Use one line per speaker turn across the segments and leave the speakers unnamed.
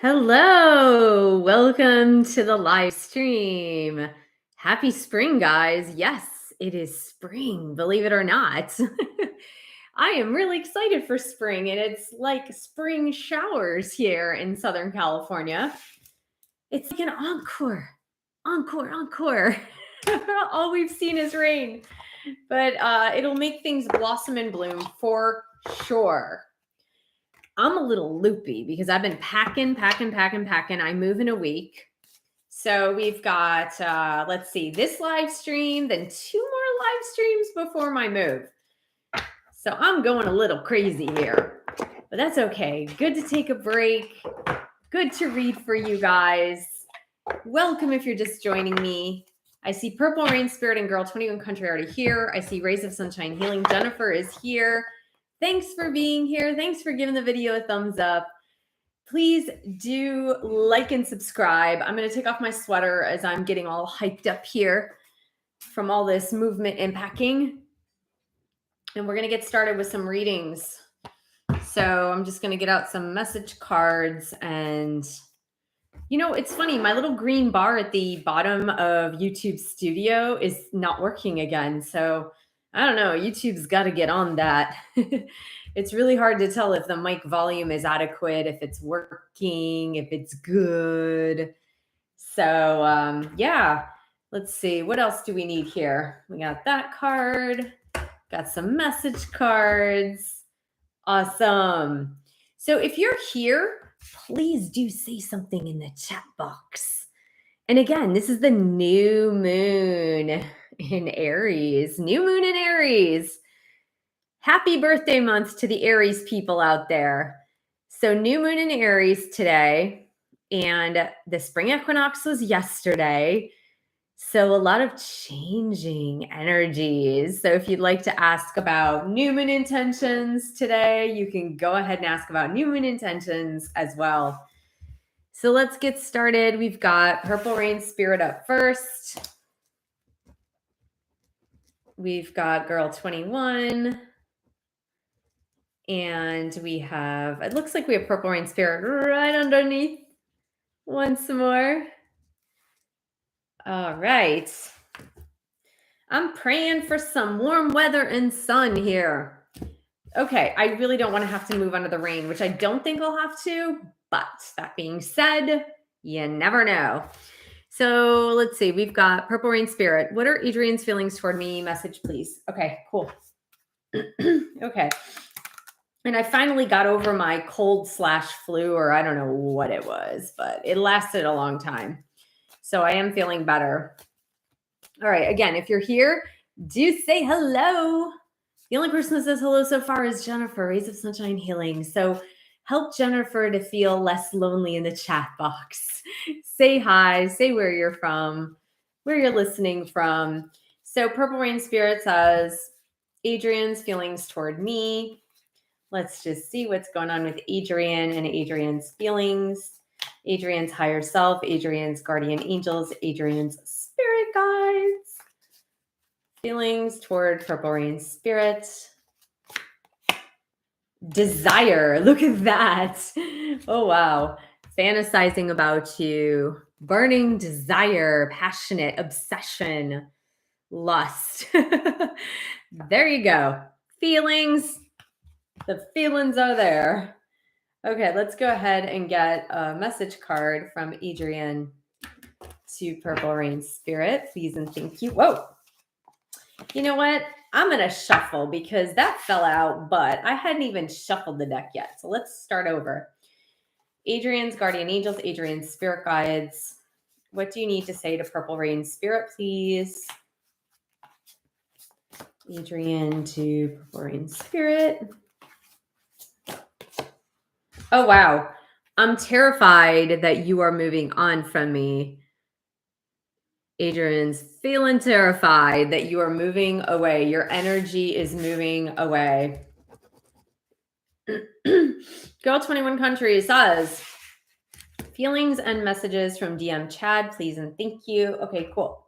Hello, welcome to the live stream. Happy spring, guys. Yes, it is spring, believe it or not. I am really excited for spring, and it's like spring showers here in Southern California. It's like an encore, encore. All we've seen is rain, but it'll make things blossom and bloom for sure. I'm a little loopy because I've been packing. I move in a week. So we've got, let's see, this live stream, then 2 more live streams before my move. So I'm going a little crazy here, but that's okay. Good to take a break. Good to read for you guys. Welcome if you're just joining me. I see Purple Rain Spirit and Girl 21 Country already here. I see Rays of Sunshine Healing. Jennifer is here. Thanks for being here. Thanks for giving the video a thumbs up. Please do like and subscribe. I'm going to take off my sweater as I'm getting all hyped up here from all this movement and packing. And we're going to get started with some readings. So I'm just going to get out some message cards. And, you know, it's funny. My little green bar at the bottom of YouTube Studio is not working again. So I don't know. YouTube's got to get on that. It's really hard to tell if the mic volume is adequate, if it's working, if it's good. So yeah, let's see. What else do we need here? We got that card, got some message cards. Awesome. So if you're here, please do say something in the chat box. And again, this is the new moon in Aries. New moon in Aries. Happy birthday month to the Aries people out there. So new moon in Aries today, and the spring equinox was yesterday. So a lot of changing energies. So if you'd like to ask about new moon intentions today, you can go ahead and ask about new moon intentions as well. So let's get started. We've got Purple Rain Spirit up first. We've got Girl 21. And we have, it looks like we have Purple Rain Spirit right underneath. Once more. All right. I'm praying for some warm weather and sun here. Okay, I really don't want to have to move under the rain, which I don't think I'll have to. But that being said, you never know. So let's see. We've got Purple Rain Spirit. What are Adrian's feelings toward me? Message, please. Okay, cool. Okay. And I finally got over my cold/flu, or I don't know what it was, but it lasted a long time. So I am feeling better. All right. Again, if you're here, do say hello. The only person that says hello so far is Jennifer, Rays of Sunshine Healing. So help Jennifer to feel less lonely in the chat box. Say hi, say where you're from, where you're listening from. So Purple Rain Spirit says, Adrian's feelings toward me. Let's just see what's going on with Adrian and Adrian's feelings, Adrian's higher self, Adrian's guardian angels, Adrian's spirit guides. Feelings toward Purple Rain Spirit. Desire. Look at that. Oh, wow. Fantasizing about you. Burning desire, passionate, obsession, lust. There you go. Feelings. The feelings are there. Okay, let's go ahead and get a message card from Adrian to Purple Rain Spirit. Please and thank you. Whoa. You know what? I'm going to shuffle because that fell out, but I hadn't even shuffled the deck yet. So let's start over. Adrian's guardian angels, Adrian's spirit guides. What do you need to say to Purple Rain Spirit, please? Adrian to Purple Rain Spirit. Oh, wow. I'm terrified that you are moving on from me. Adrian's feeling terrified that you are moving away. Your energy is moving away. Girl 21 Country says, feelings and messages from DM Chad, please and thank you. Okay, cool.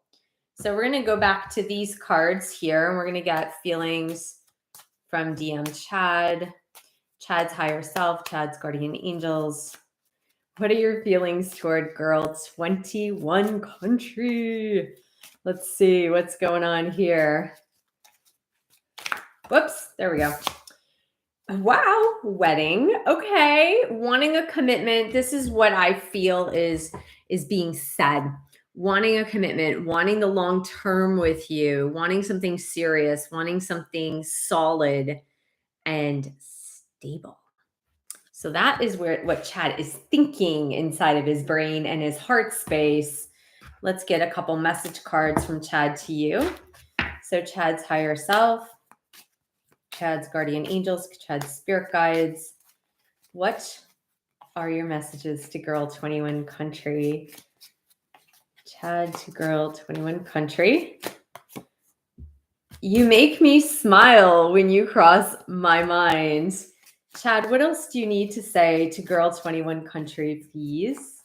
So we're going to go back to these cards here, and we're going to get feelings from DM Chad, Chad's higher self, Chad's guardian angels. What are your feelings toward girl 21 country? Let's see what's going on here. Whoops, there we go. Wow, wedding. Okay, wanting a commitment. This is what I feel is being said. Wanting a commitment, wanting the long term with you, wanting something serious, wanting something solid and stable. So that is what Chad is thinking inside of his brain and his heart space. Let's get a couple message cards from Chad to you. So Chad's higher self, Chad's guardian angels, Chad's spirit guides. What are your messages to girl 21 country? Chad to girl 21 country. You make me smile when you cross my mind. Chad, what else do you need to say to girl 21 country, please?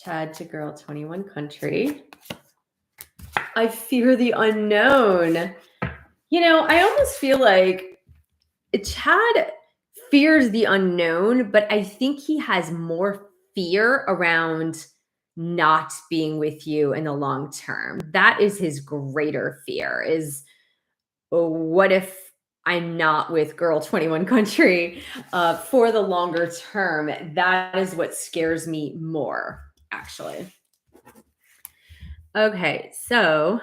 Chad to girl 21 country. I fear the unknown. You know, I almost feel like Chad fears the unknown, but I think he has more fear around not being with you in the long term. That is his greater fear is, oh, what if I'm not with girl 21 country for the longer term? That is what scares me more, actually. Okay, so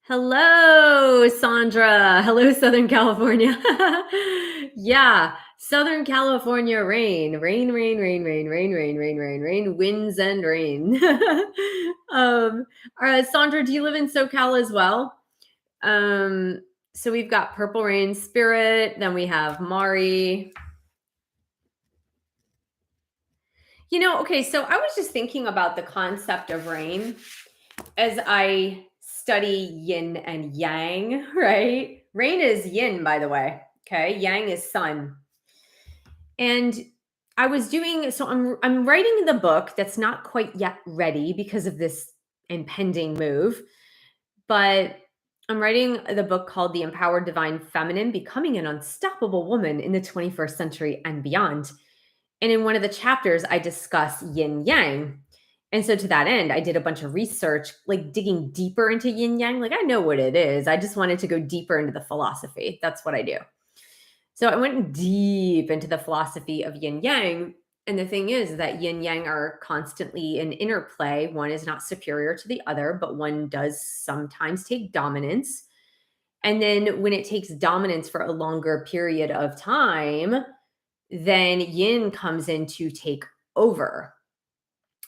hello, Sandra. Hello, Southern California. Yeah, Southern California rain, rain, rain, rain, rain, rain, rain, rain, rain, rain, winds and rain. Sandra, do you live in SoCal as well? So we've got Purple Rain Spirit, then we have Mari. You know, okay, so I was just thinking about the concept of rain as I study yin and yang, right? Rain is yin, by the way. Okay. Yang is sun. And I was doing, so I'm writing the book that's not quite yet ready because of this impending move, but I'm writing the book called The Empowered Divine Feminine, Becoming an Unstoppable Woman in the 21st Century and Beyond. And in one of the chapters, I discuss yin yang. And so to that end, I did a bunch of research, like digging deeper into yin yang. Like I know what it is. I just wanted to go deeper into the philosophy. That's what I do. So I went deep into the philosophy of yin yang. And the thing is that yin yang are constantly in interplay. One is not superior to the other, but one does sometimes take dominance. And then when it takes dominance for a longer period of time, then yin comes in to take over.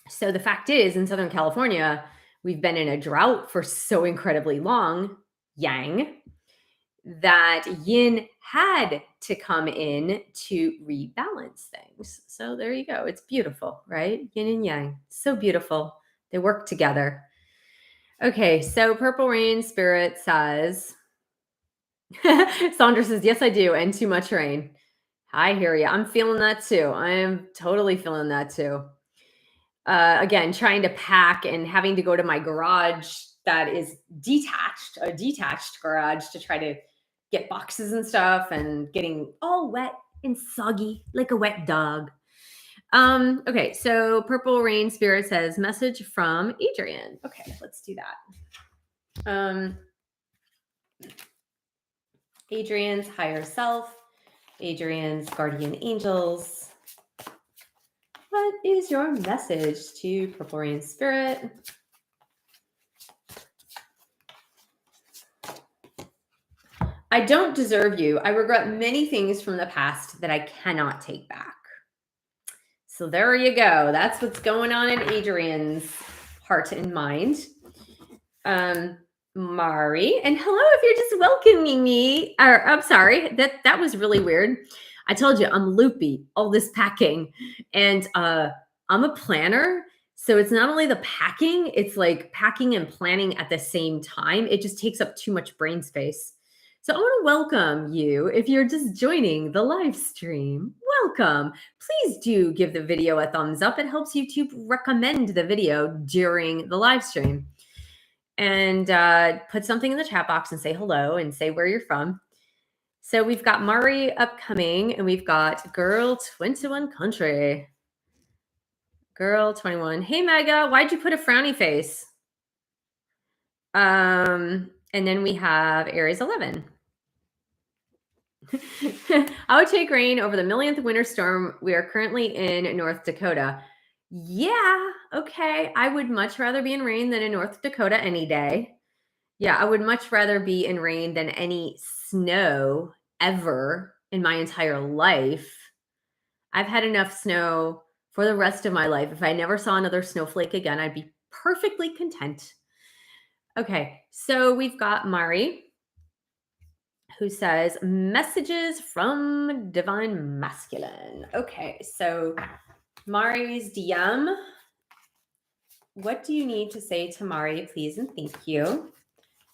So the fact is, in Southern California, we've been in a drought for so incredibly long, yang, that yin had to come in to rebalance things. So there you go. It's beautiful, right? Yin and yang. So beautiful. They work together. Okay, so Purple Rain Spirit says, Sandra says, yes, I do. And too much rain. I hear you. I'm feeling that too. I am totally feeling that too. Again, trying to pack and having to go to my garage that is detached, a detached garage to try to get boxes and stuff and getting all wet and soggy like a wet dog. Okay, so Purple Rain Spirit says, message from Adrian. Okay, let's do that. Adrian's higher self, Adrian's guardian angels. What is your message to Purple Rain Spirit? I don't deserve you. I regret many things from the past that I cannot take back. So there you go. That's what's going on in Adrian's heart and mind. Mari, and hello if you're just welcoming me. Or I'm sorry, that was really weird. I told you I'm loopy, all this packing. And I'm a planner. So it's not only the packing, it's like packing and planning at the same time. It just takes up too much brain space. So I want to welcome you if you're just joining the live stream. Welcome. Please do give the video a thumbs up. It helps YouTube recommend the video during the live stream. And put something in the chat box and say hello and say where you're from. So we've got Mari upcoming, and we've got Girl 21 Country. Girl 21. Hey, Mega, why'd you put a frowny face? And then we have Aries 11. I would take rain over the millionth winter storm. We are currently in North Dakota. Yeah, okay. I would much rather be in rain than in North Dakota any day. Yeah, I would much rather be in rain than any snow ever in my entire life. I've had enough snow for the rest of my life. If I never saw another snowflake again, I'd be perfectly content. Okay, so we've got Mari, who says messages from Divine Masculine. Okay, so Mari's DM. What do you need to say to Mari, please and thank you?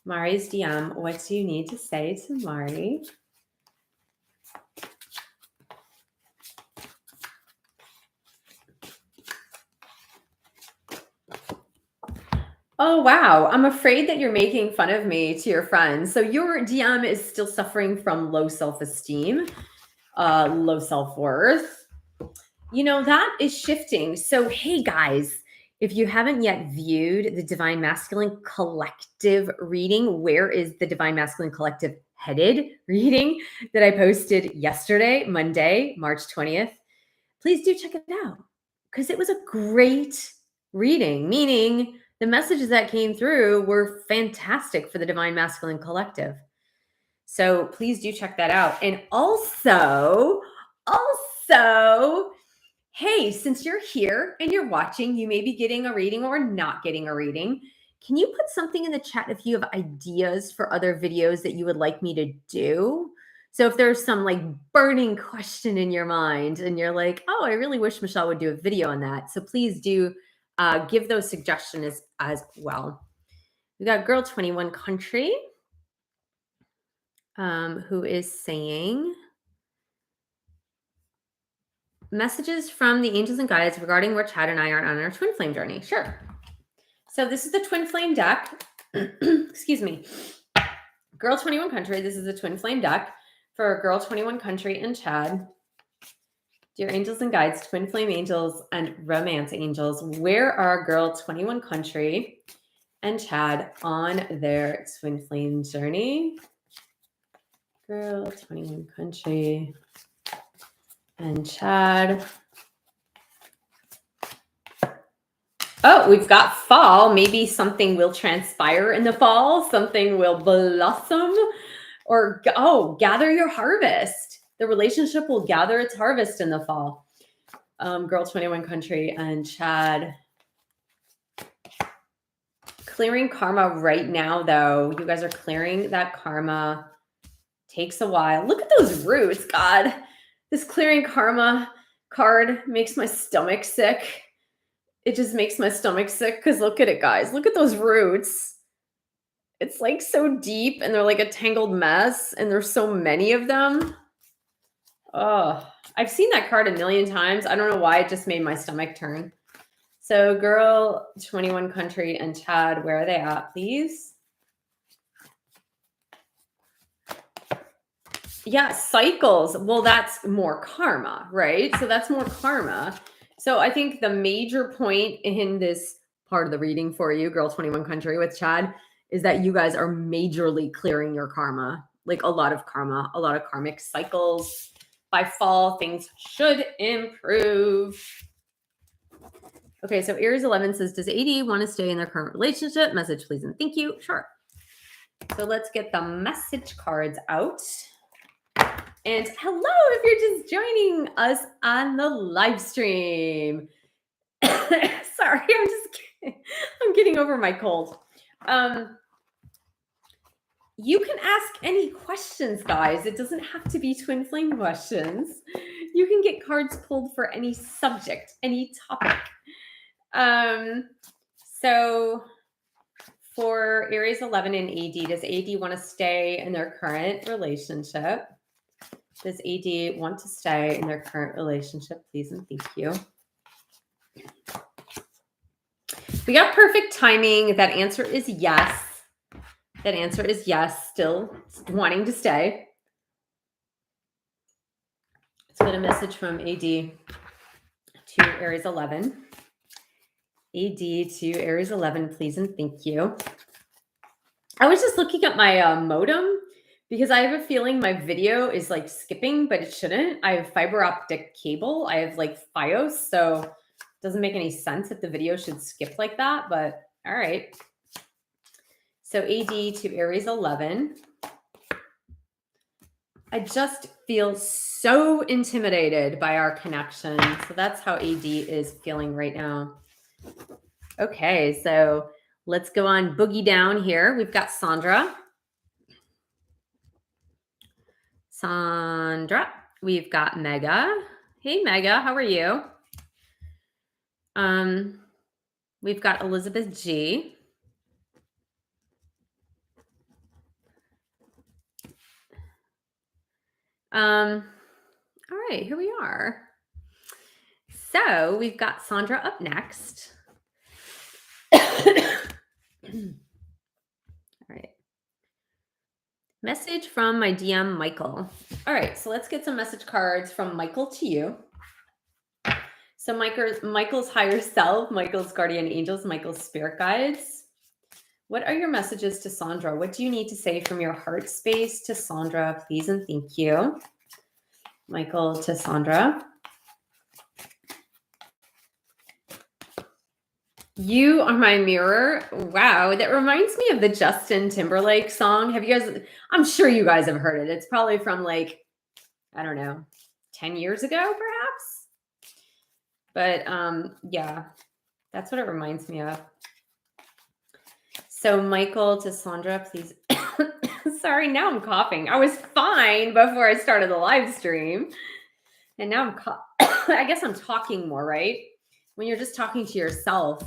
Mari's DM. What do you need to say to Mari? Oh, wow. I'm afraid that you're making fun of me to your friends. So your DM is still suffering from low self-esteem, low self-worth. You know, that is shifting. So, hey, guys, if you haven't yet viewed the Divine Masculine Collective reading, where is the Divine Masculine Collective headed reading that I posted yesterday, Monday, March 20th? Please do check it out because it was a great reading, meaning the messages that came through were fantastic for the Divine Masculine Collective. So please do check that out. And also, hey, since you're here and you're watching, you may be getting a reading or not getting a reading. Can you put something in the chat if you have ideas for other videos that you would like me to do? So if there's some like burning question in your mind and you're like, oh, I really wish Michelle would do a video on that. So please do give those suggestions as well. We got Girl 21 Country, who is saying, messages from the angels and guides regarding where Chad and I are on our twin flame journey. Sure. So this is the twin flame deck. Excuse me. Girl 21 Country. This is the twin flame deck for Girl 21 Country and Chad. Dear angels and guides, twin flame angels and romance angels, where are Girl 21 Country and Chad on their twin flame journey? Girl 21 Country and Chad. Oh, we've got fall. Maybe something will transpire in the fall. Something will blossom. Or, gather your harvest. The relationship will gather its harvest in the fall. Girl 21 Country and Chad. Clearing karma right now, though. You guys are clearing that karma. Takes a while. Look at those roots, God. This clearing karma card makes my stomach sick. It just makes my stomach sick because look at it, guys. Look at those roots. It's like so deep and they're like a tangled mess and there's so many of them. Oh, I've seen that card a million times. I don't know why it just made my stomach turn. So Girl 21 Country and Chad, where are they at, please? Yeah, cycles. Well, that's more karma, right? So that's more karma. So I think the major point in this part of the reading for you, Girl 21 Country with Chad, is that you guys are majorly clearing your karma, like a lot of karma, a lot of karmic cycles. By fall, things should improve. Okay, so Aries 11 says, does AD want to stay in their current relationship? Message, please, and thank you. Sure. So let's get the message cards out. And hello, if you're just joining us on the live stream. Sorry, I'm getting over my cold. You can ask any questions, guys. It doesn't have to be twin flame questions. You can get cards pulled for any subject, any topic. So for Aries 11 and AD, does AD want to stay in their current relationship? Does AD want to stay in their current relationship? Please and thank you. We got perfect timing. That answer is yes. That answer is yes. Still wanting to stay. Let's get a message from AD to Aries 11. AD to Aries 11, please and thank you. I was just looking at my modem because I have a feeling my video is like skipping, but it shouldn't. I have fiber optic cable. I have like FiOS, so it doesn't make any sense that the video should skip like that, but all right. So AD to Aries 11. I just feel so intimidated by our connection. So that's how AD is feeling right now. Okay, so let's go on boogie down here. We've got Sandra. We've got Mega. Hey, Mega, how are you? We've got Elizabeth G. All right, here we are. So we've got Sandra up next. All right. Message from my DM, Michael. All right, so let's get some message cards from Michael to you. So Michael's higher self, Michael's guardian angels, Michael's spirit guides. What are your messages to Sandra? What do you need to say from your heart space to Sandra, please and thank you. Michael to Sandra. You are my mirror. Wow, that reminds me of the Justin Timberlake song. Have you guys, I'm sure you guys have heard it. It's probably from like, I don't know, 10 years ago, perhaps. But yeah, that's what it reminds me of. So Michael to Sandra, please. Sorry, now I'm coughing. I was fine before I started the live stream. And now I guess I'm talking more, right? When you're just talking to yourself,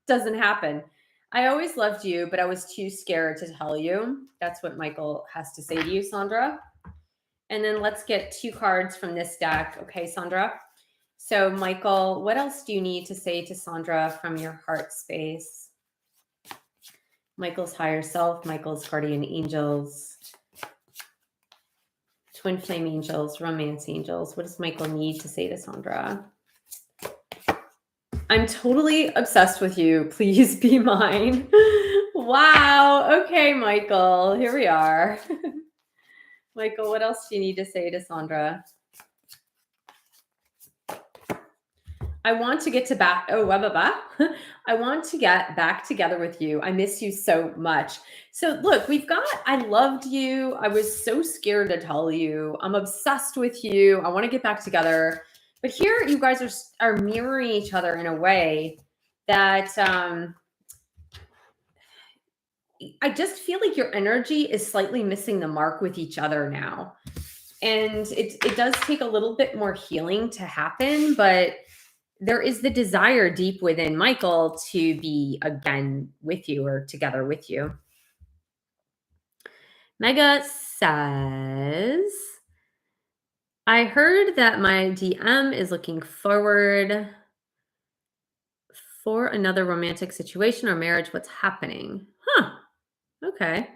doesn't happen. I always loved you, but I was too scared to tell you. That's what Michael has to say to you, Sandra. And then let's get 2 cards from this deck. Okay, Sandra. So Michael, what else do you need to say to Sandra from your heart space? Michael's higher self, Michael's guardian angels, twin flame angels, romance angels. What does Michael need to say to Sandra? I'm totally obsessed with you. Please be mine. Wow. Okay, Michael. Here we are. Michael, what else do you need to say to Sandra? I want to get back. I want to get back together with you. I miss you so much. So look, I loved you. I was so scared to tell you. I'm obsessed with you. I want to get back together. But here you guys are mirroring each other in a way that I just feel like your energy is slightly missing the mark with each other now. And it does take a little bit more healing to happen, but there is the desire deep within Michael to be again with you or together with you. Mega says, I heard that my DM is looking forward for another romantic situation or marriage. What's happening? Huh. Okay.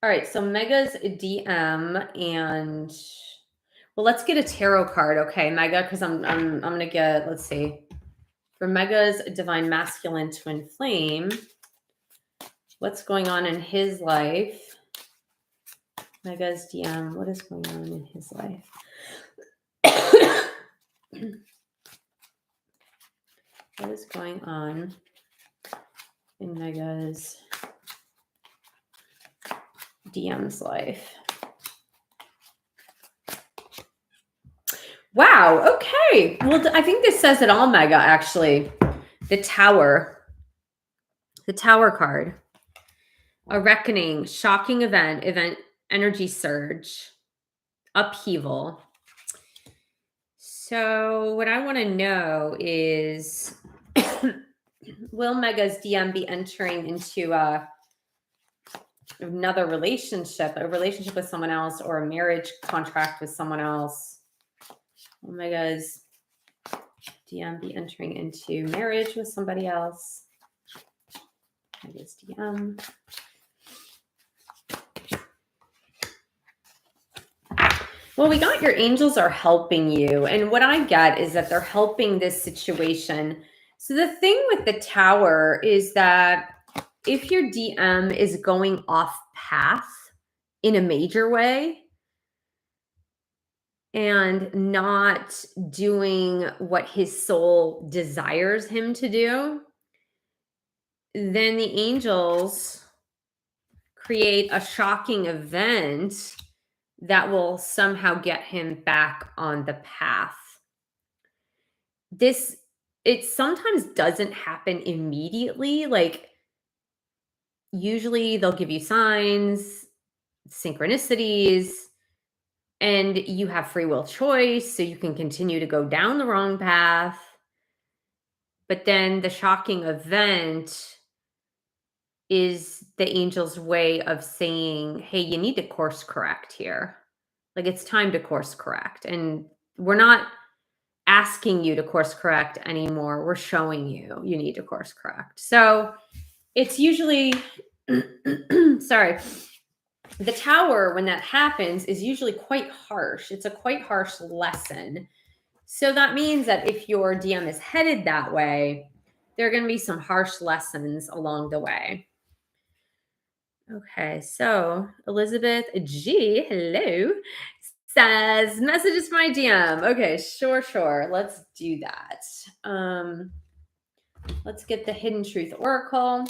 All right, so Mega's DM and well, let's get a tarot card, okay, Mega, because I'm gonna get, let's see, for Mega's divine masculine twin flame, what's going on in his life? Mega's DM, what is going on in his life? What is going on in Mega's DM's life? Wow. Okay. Well, I think this says it all, Mega, actually. The Tower card. A reckoning, shocking event, energy surge, upheaval. So what I want to know is, will Mega's DM be entering into another relationship, a relationship with someone else, or a marriage contract with someone else? Will Mega's DM be entering into marriage with somebody else? Mega's DM. Well, we got your angels are helping you. And what I get is that they're helping this situation. So the thing with the Tower is that if your DM is going off path in a major way and not doing what his soul desires him to do, then the angels create a shocking event that will somehow get him back on the path. This, it sometimes doesn't happen immediately. Like, usually they'll give you signs, synchronicities, and you have free will choice, so you can continue to go down the wrong path. But then the shocking event is the angel's way of saying, hey, you need to course correct here. Like, it's time to course correct. And we're not asking you to course correct anymore. We're showing you need to course correct. So it's usually, sorry, the Tower, when that happens, is usually quite harsh. It's a quite harsh lesson. So that means that if your DM is headed that way, there are going to be some harsh lessons along the way. Okay, so Elizabeth G, hello, says messages for my DM. Okay, sure. Let's do that. Let's get the Hidden Truth Oracle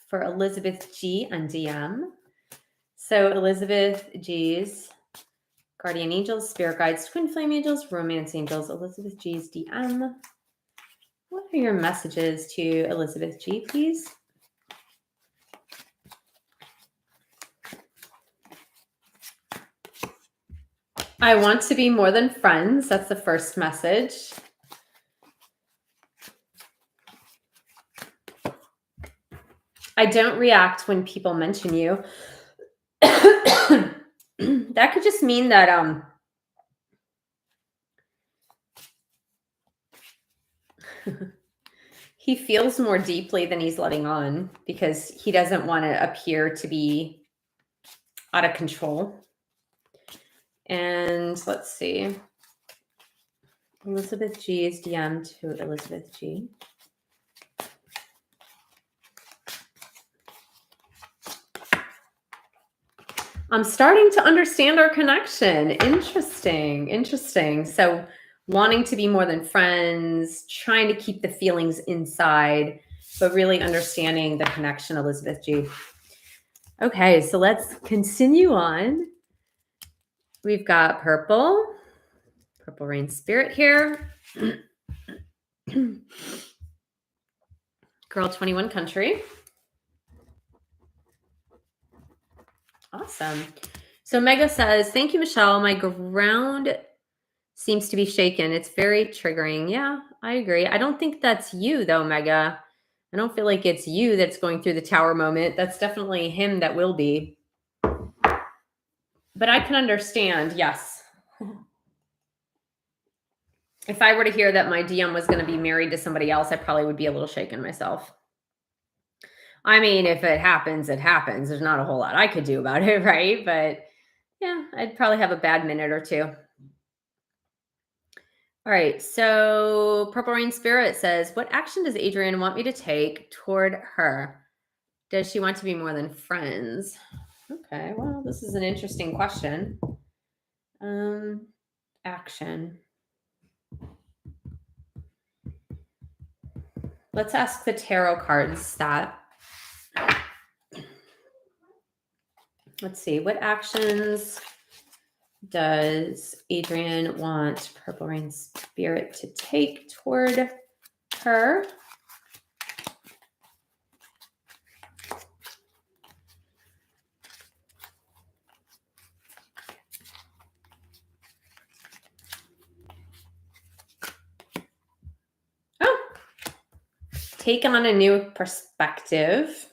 for Elizabeth G on DM. So Elizabeth G's guardian angels, spirit guides, twin flame angels, romance angels, Elizabeth G's DM. What are your messages to Elizabeth G, please? I want to be more than friends. That's the first message. I don't react when people mention you. That could just mean that he feels more deeply than he's letting on because he doesn't want to appear to be out of control. And let's see. Elizabeth G's DM to Elizabeth G. I'm starting to understand our connection. Interesting. So wanting to be more than friends, trying to keep the feelings inside, but really understanding the connection, Elizabeth G. Okay, so let's continue on. We've got Purple Rain Spirit here. Girl 21 Country. Awesome. So Mega says, thank you, Michelle. My ground seems to be shaken. It's very triggering. Yeah, I agree. I don't think that's you though, Mega. I don't feel like it's you that's going through the Tower moment. That's definitely him that will be. But I can understand, yes. If I were to hear that my DM was going to be married to somebody else, I probably would be a little shaken myself. I mean, if it happens, it happens. There's not a whole lot I could do about it, right? But yeah, I'd probably have a bad minute or two. All right, so Purple Rain Spirit says, what action does Adrienne want me to take toward her? Does she want to be more than friends? Okay, well, this is an interesting question. Action. Let's ask the tarot cards that. Let's see, what actions does Adrienne want Purple Rain Spirit to take toward her? Oh, take on a new perspective.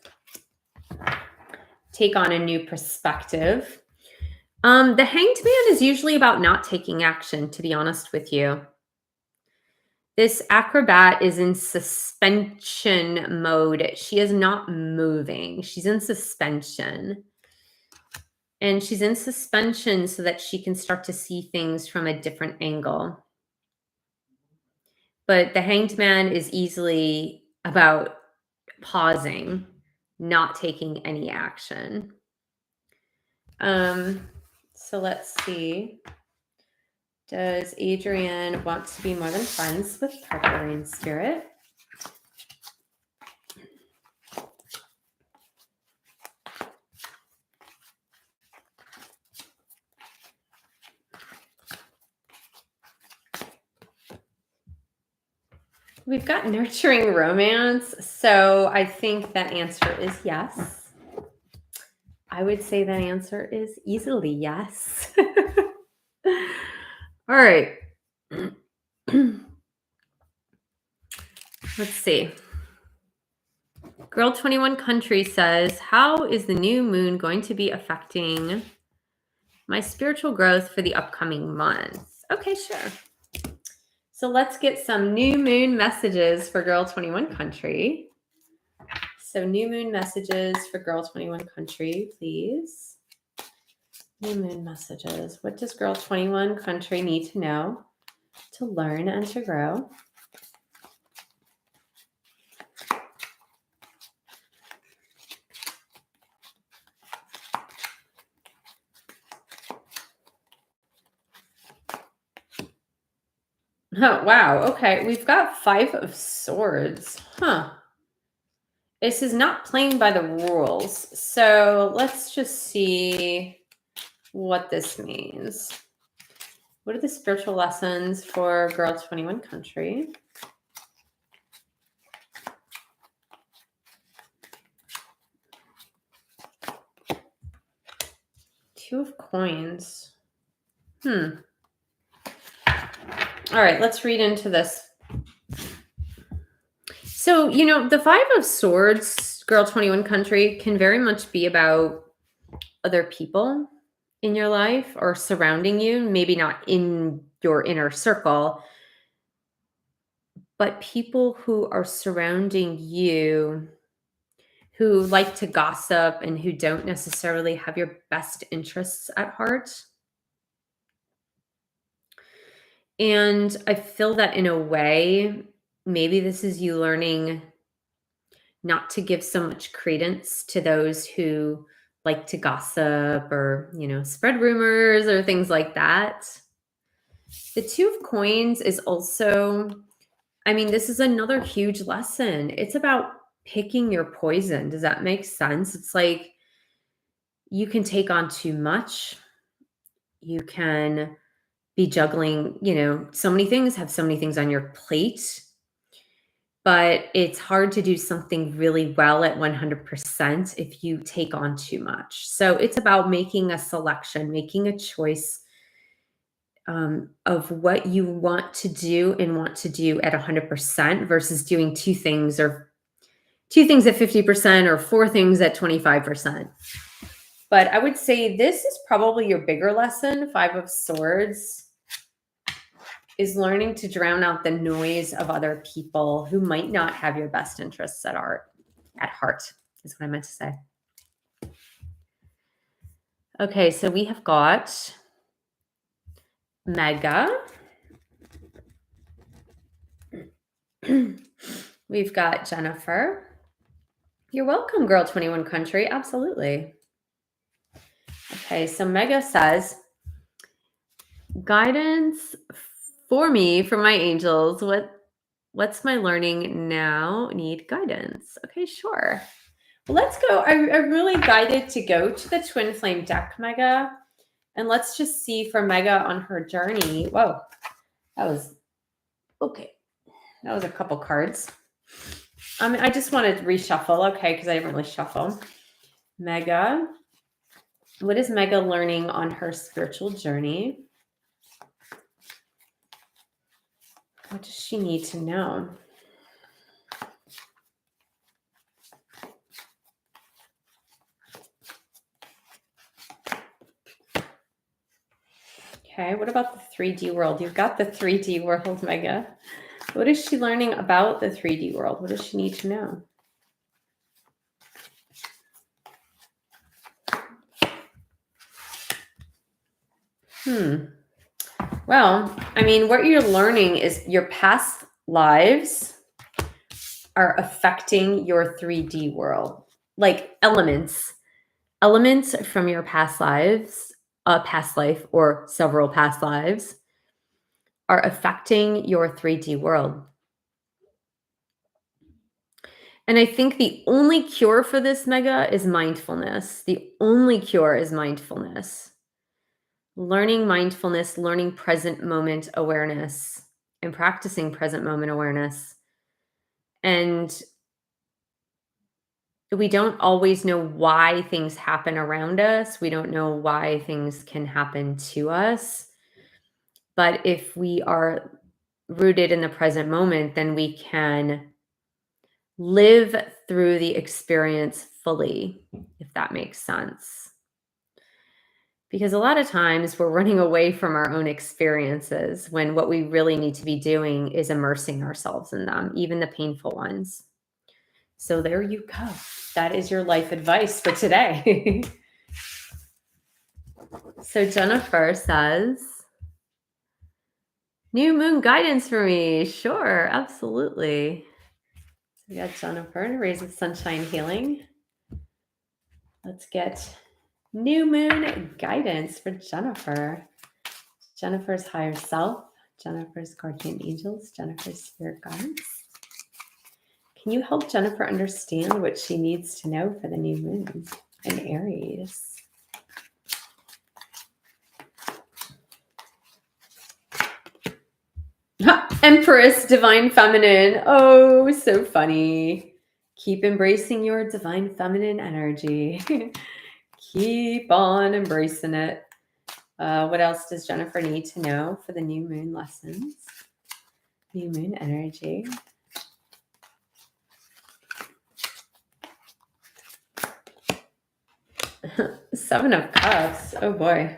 Take on a new perspective. The Hanged Man is usually about not taking action, to be honest with you. This acrobat is in suspension mode. She is not moving. She's in suspension. And she's in suspension so that she can start to see things from a different angle. But the Hanged Man is easily about pausing, not taking any action. So let's see. Does Adrienne want to be more than friends with Barbarian Spirit? We've got nurturing romance, so I think that answer is yes. I would say that answer is easily yes. All right. Let's see. Girl 21 Country says, how is the new moon going to be affecting my spiritual growth for the upcoming months? Okay, sure. So let's get some new moon messages for Girl 21 Country. So new moon messages for Girl 21 Country, please. New moon messages. What does Girl 21 Country need to know to learn and to grow? Oh, wow. Okay. We've got 5 of Swords. Huh. This is not playing by the rules. So let's just see what this means. What are the spiritual lessons for Girl 21 Country? Two of Coins. All right, let's read into this. So, the 5 of Swords, Girl 21 Country, can very much be about other people in your life or surrounding you, maybe not in your inner circle, but people who are surrounding you who like to gossip and who don't necessarily have your best interests at heart. And I feel that in a way, maybe this is you learning not to give so much credence to those who like to gossip or, spread rumors or things like that. The 2 of Coins is also, this is another huge lesson. It's about picking your poison. Does that make sense? It's like you can take on too much. You can be juggling, so many things, have so many things on your plate. But it's hard to do something really well at 100% if you take on too much. So it's about making a selection, making a choice of what you want to do and want to do at 100% versus doing 2 things or 2 things at 50% or 4 things at 25%. But I would say this is probably your bigger lesson. 5 of Swords is learning to drown out the noise of other people who might not have your best interests at heart, is what I meant to say. Okay, so we have got Mega. We've got Jennifer. You're welcome, Girl 21 Country. Absolutely. Okay, so Mega says, guidance for me, from my angels. What's my learning now need guidance? Okay, sure. Well, let's go. I'm really guided to go to the Twin Flame deck, Mega. And let's just see for Mega on her journey. Whoa, that was okay. That was a couple cards. I just wanted to reshuffle, okay, because I didn't really shuffle. Mega. What is Mega learning on her spiritual journey? What does she need to know? Okay, what about the 3D world? You've got the 3D world, Mega. What is she learning about the 3D world? What does she need to know? Well, I mean, what you're learning is your past lives are affecting your 3D world, like elements from your past lives, a past life or several past lives are affecting your 3D world. And I think the only cure for this, Mega, is mindfulness. The only cure is mindfulness. Learning mindfulness, learning present moment awareness, and practicing present moment awareness. And we don't always know why things happen around us. We don't know why things can happen to us. But if we are rooted in the present moment, then we can live through the experience fully, if that makes sense. Because a lot of times we're running away from our own experiences when what we really need to be doing is immersing ourselves in them, even the painful ones. So there you go. That is your life advice for today. So Jennifer says, new moon guidance for me. Sure, absolutely. So we got Jennifer to Rays of Sunshine Healing. Let's get new moon guidance for Jennifer. Jennifer's higher self, Jennifer's guardian angels, Jennifer's spirit guides. Can you help Jennifer understand what she needs to know for the new moon in Aries? Empress, divine feminine. Oh, so funny. Keep embracing your divine feminine energy. Keep on embracing it. What else does Jennifer need to know for the new moon lessons? New moon energy. Seven of Cups. Oh boy.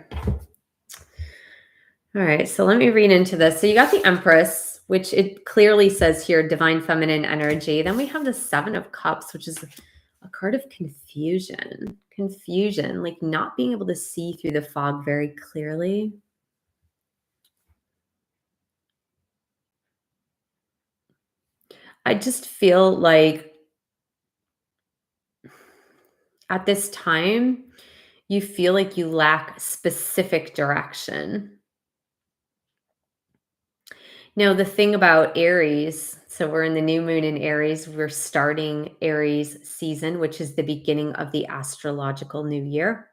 All right, so let me read into this. So you got the Empress, which it clearly says here, divine feminine energy. Then we have the Seven of Cups, which is a card of confusion. Confusion, like not being able to see through the fog very clearly. I just feel like at this time, you feel like you lack specific direction. Now, the thing about Aries, so we're in the new moon in Aries, we're starting Aries season, which is the beginning of the astrological new year.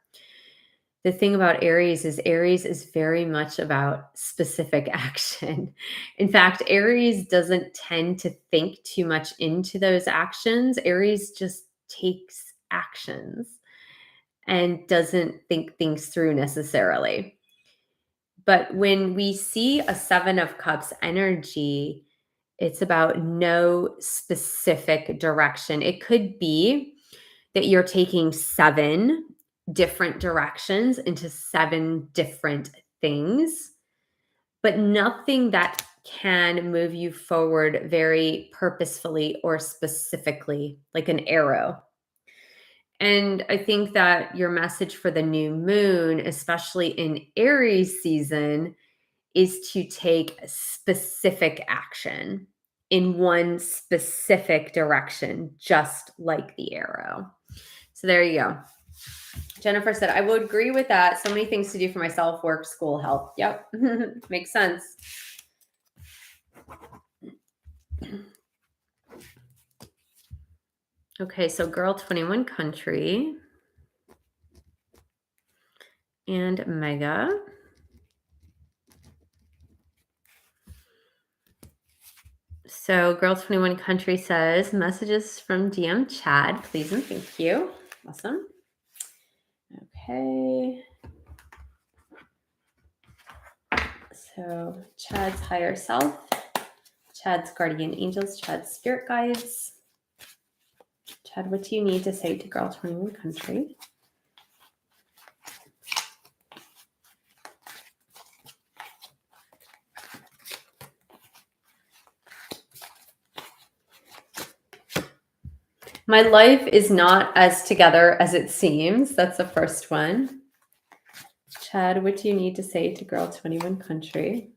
The thing about Aries is very much about specific action. In fact, Aries doesn't tend to think too much into those actions. Aries just takes actions and doesn't think things through necessarily. But when we see a Seven of Cups energy, it's about no specific direction. It could be that you're taking 7 different directions into 7 different things, but nothing that can move you forward very purposefully or specifically, like an arrow. And I think that your message for the new moon, especially in Aries season, is to take specific action in one specific direction, just like the arrow. So there you go. Jennifer said, I would agree with that. So many things to do for myself, work, school, health. Yep. Makes sense. Okay, so Girl 21 Country and Mega. So Girl 21 Country says, messages from DM Chad, please and thank you. Awesome. Okay. So Chad's higher self, Chad's guardian angels, Chad's spirit guides. Chad, what do you need to say to Girl 21 Country? My life is not as together as it seems. That's the first one. Chad, what do you need to say to Girl 21 Country?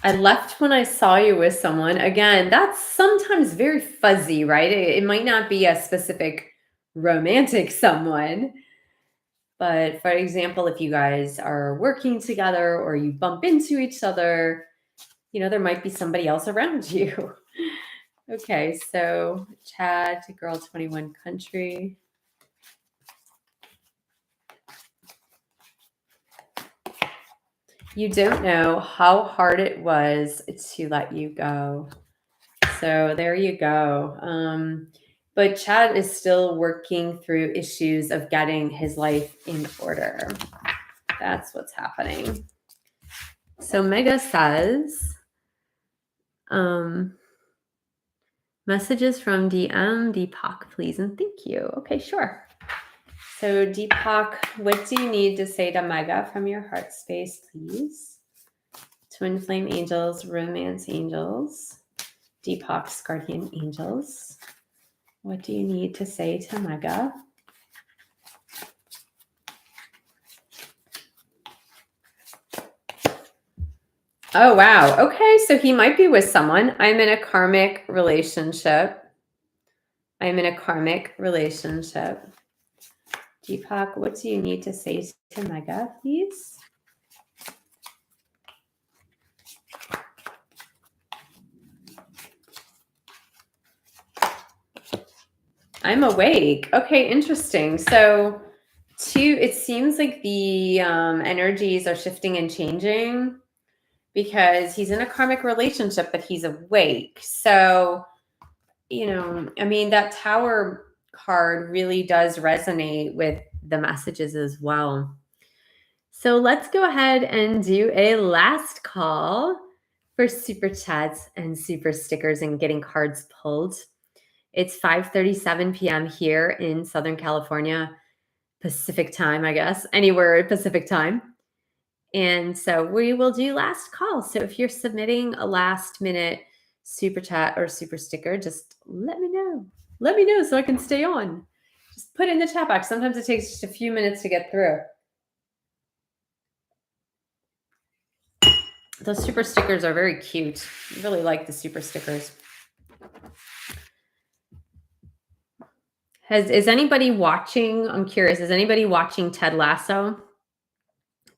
I left when I saw you with someone. Again, that's sometimes very fuzzy, right? It might not be a specific romantic someone. But for example, if you guys are working together or you bump into each other, there might be somebody else around you. Okay, so Chad to Girl 21 Country. You don't know how hard it was to let you go. So there you go. But Chad is still working through issues of getting his life in order. That's what's happening. So Mega says, messages from DM, Deepak, please, and thank you. Okay, sure. So Deepak, what do you need to say to Mega from your heart space, please? Twin flame angels, romance angels, Deepak's guardian angels. What do you need to say to Mega? Oh, wow. Okay, so he might be with someone. I'm in a karmic relationship. Deepak, what do you need to say to Mega, please? I'm awake. Okay, interesting. So it seems like the energies are shifting and changing because he's in a karmic relationship, but he's awake. So, that Tower card really does resonate with the messages as well. So let's go ahead and do a last call for super chats and super stickers and getting cards pulled. It's 5:37 p.m. here in Southern California, Pacific time, I guess, anywhere Pacific time. And so we will do last call. So if you're submitting a last minute super chat or super sticker, just let me know. Let me know so I can stay on. Just put it in the chat box. Sometimes it takes just a few minutes to get through. Those super stickers are very cute. I really like the super stickers. Is anybody watching? I'm curious. Is anybody watching Ted Lasso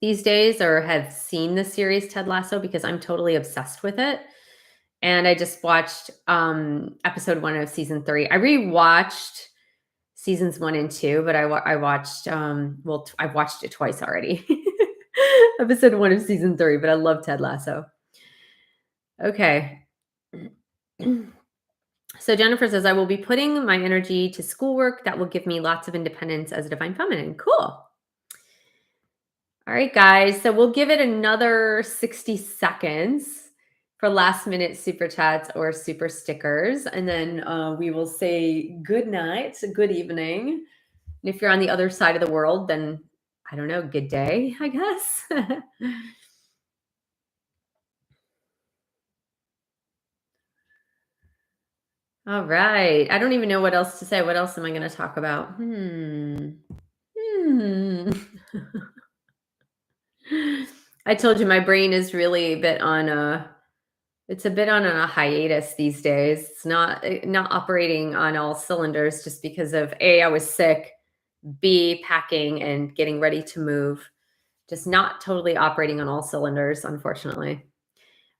these days or have seen the series Ted Lasso? Because I'm totally obsessed with it. And I just watched episode 1 of season 3. I rewatched seasons 1 and 2, but I watched, I've watched it twice already. Episode 1 of season 3, but I love Ted Lasso. Okay. So Jennifer says, I will be putting my energy to schoolwork that will give me lots of independence as a divine feminine. Cool. All right, guys. So we'll give it another 60 seconds for last minute super chats or super stickers. And then we will say good night, good evening. And if you're on the other side of the world, then I don't know, good day, I guess. All right. I don't even know what else to say. What else am I going to talk about? I told you my brain is really a bit on a hiatus these days. It's not operating on all cylinders just because of A, I was sick, B, packing and getting ready to move. Just not totally operating on all cylinders, unfortunately.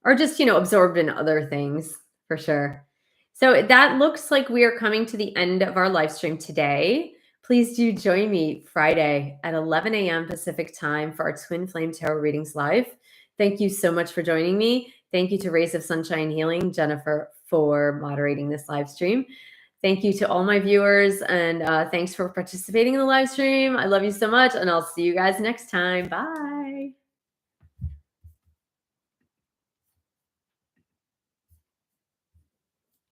Or just, absorbed in other things for sure. So that looks like we are coming to the end of our live stream today. Please do join me Friday at 11 a.m. Pacific time for our Twin Flame Tarot Readings Live. Thank you so much for joining me. Thank you to Rays of Sunshine Healing, Jennifer, for moderating this live stream. Thank you to all my viewers, and thanks for participating in the live stream. I love you so much, and I'll see you guys next time. Bye.